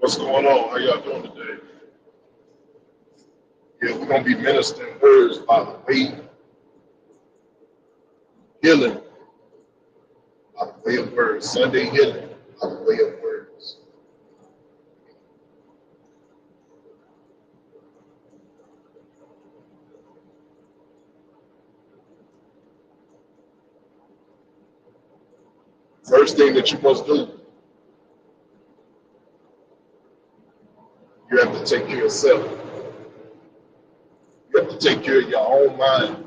What's going on? How y'all doing today? Yeah, we're gonna be ministering words by the way, healing by the way of words. Sunday healing by the way of words. First thing that you must do, you have to take care of yourself. You have to take care of your own mind.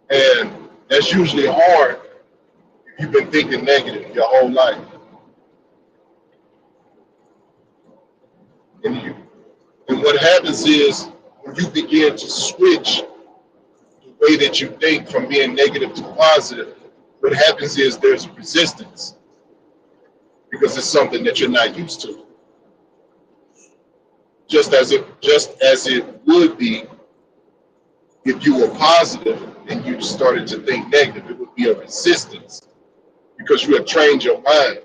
And that's usually hard if you've been thinking negative your whole life. And, and what happens is when you begin to switch the way that you think from being negative to positive, what happens is there's resistance because it's something that you're not used to. Just as it would be if you were positive and you started to think negative, it would be a resistance because you have trained your mind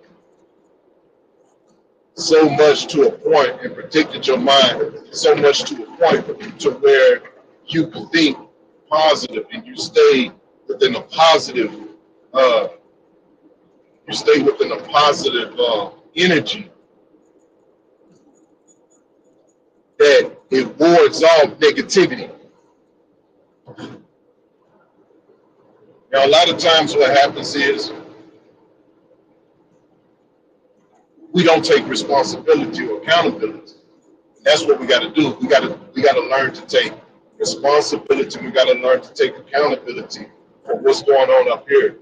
so much to a point and protected your mind so much to a point to where you think positive and you stay within a positive uh, energy that it wards off negativity. Now, a lot of times what happens is we don't take responsibility or accountability. That's what we got to do. We got to learn to take responsibility. We got to learn to take accountability for what's going on up here.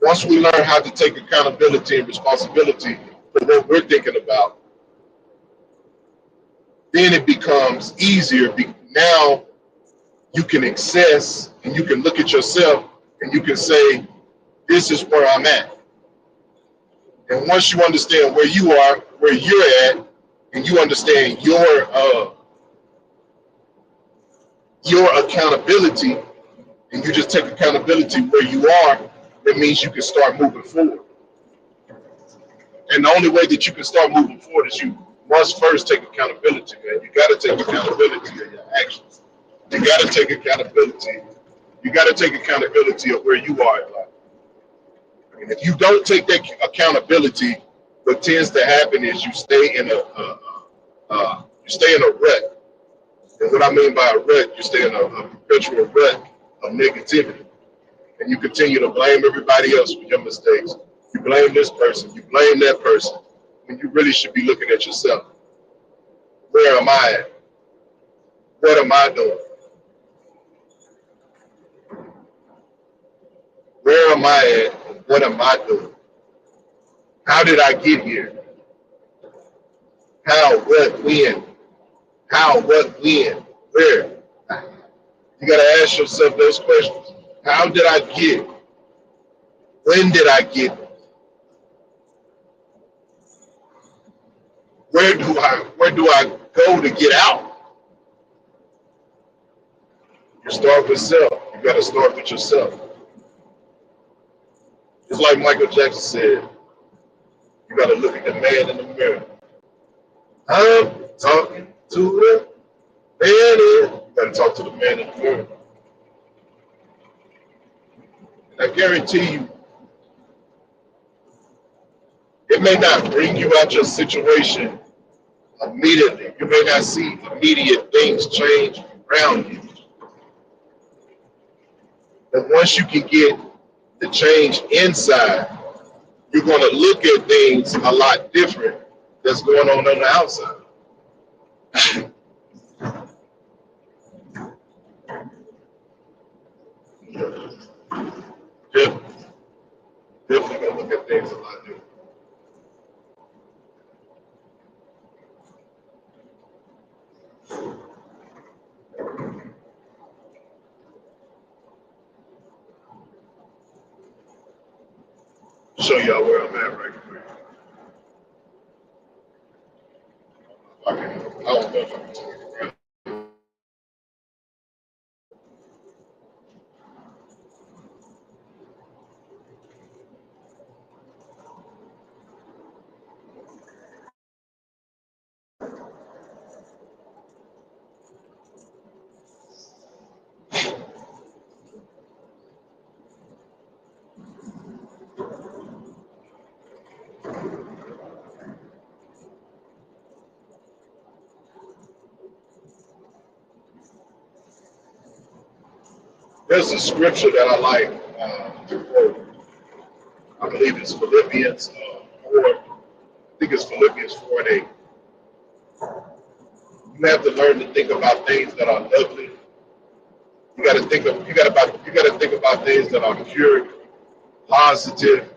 Once we learn how to take accountability and responsibility for what we're thinking about, then it becomes easier. Now you can access and you can look at yourself and you can say, this is where I'm at. And once you understand where you are, where you're at, and you understand your accountability, and you just take accountability where you are, that means you can start moving forward. And the only way that you can start moving forward is you must first take accountability, man. You got to take accountability of your actions. You got to take accountability. You got to take accountability of where you are in life. And if you don't take that accountability, what tends to happen is you stay in a rut. And what I mean by a rut, you stay in a perpetual rut of negativity. And you continue to blame everybody else for your mistakes. You blame this person, you blame that person, when you really should be looking at yourself. Where am I at? What am I doing? Where am I at? What am I doing? How did I get here? How, what, when? How, what, when? Where? You got to ask yourself those questions. How did I get? When did I get? Where do I go to get out? You start with self. You got to start with yourself. It's like Michael Jackson said, you got to look at the man in the mirror. I'm talking to the man in. You got to talk to the man in the mirror. And I guarantee you, it may not bring you out your situation immediately. You may not see immediate things change around you. But once you can get the change inside, you're going to look at things a lot different that's going on the outside. Definitely going to look at things a lot different. Show y'all where I'm at right quick. I don't know if I can take it around. There's a scripture that I like to quote. I believe it's Philippians 4. I think it's Philippians 4 and 8. You have to learn to think about things that are lovely. You got to think about things that are pure, positive.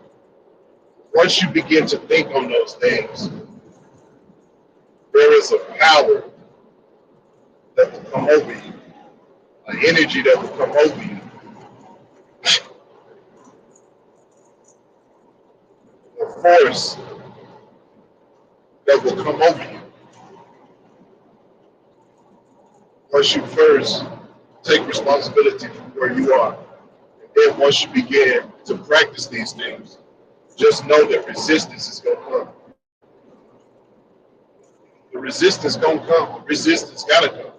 Once you begin to think on those things, there is a power that will come over you, an energy that will come over you, a force that will come over you. Once you first take responsibility for where you are, and then once you begin to practice these things, just know that resistance is going to come. The resistance going to come. The resistance got to come.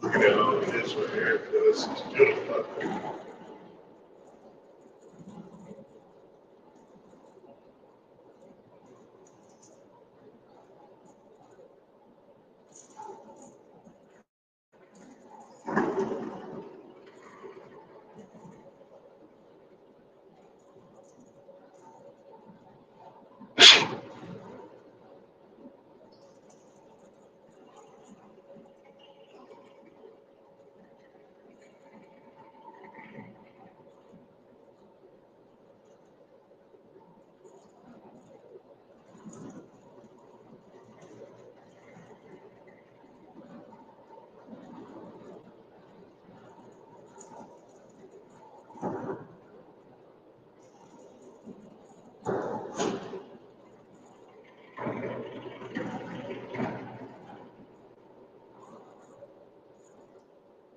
Looking at all of this right here, because it's beautiful.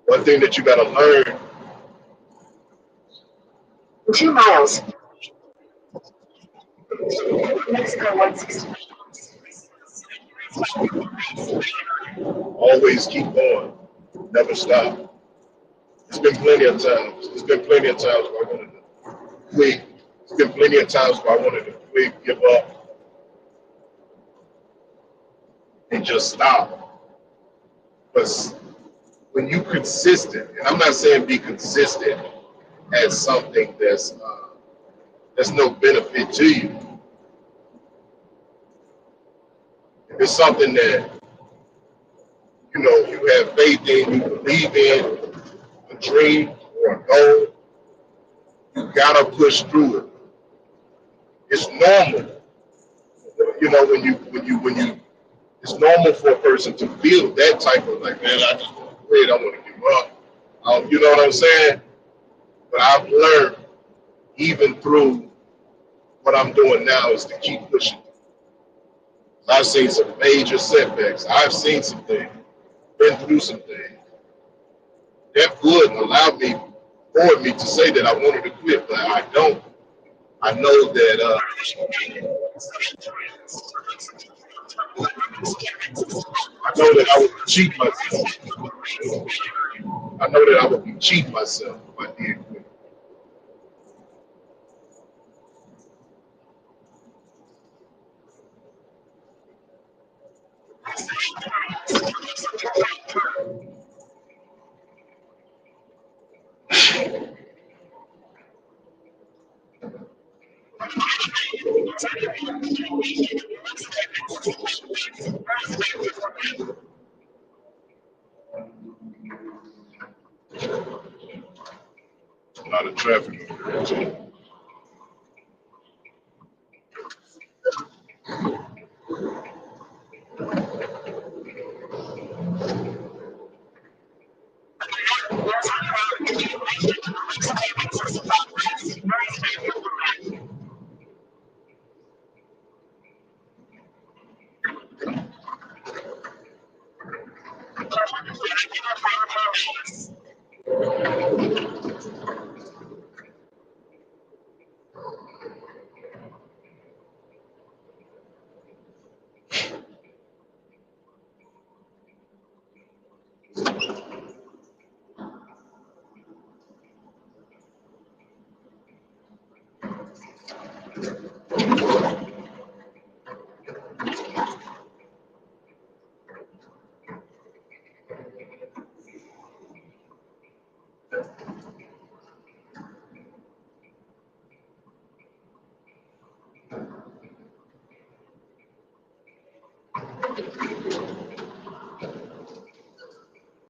One thing that you got to learn. 2 miles. Mexico 160. Always keep going. Never stop. It's been plenty of times. It's been plenty of times where I wanted to quit. It's been plenty of times where I wanted to quit, give up, and just stop. But when you consistent, and I'm not saying be consistent at something that's no benefit to you. If it's something that you have faith in, you believe in, a dream or a goal, you gotta push through it. It's normal, when you it's normal for a person to feel that type of like, man, I just want to quit, I want to give up. You know what I'm saying? But I've learned, even through what I'm doing now, is to keep pushing. I've seen some major setbacks. I've seen some things, been through some things. That would allow me, for me to say that I wanted to quit, but I don't. I know that I would cheat myself. I know that I would be cheating myself if I did quit. A lot of traffic.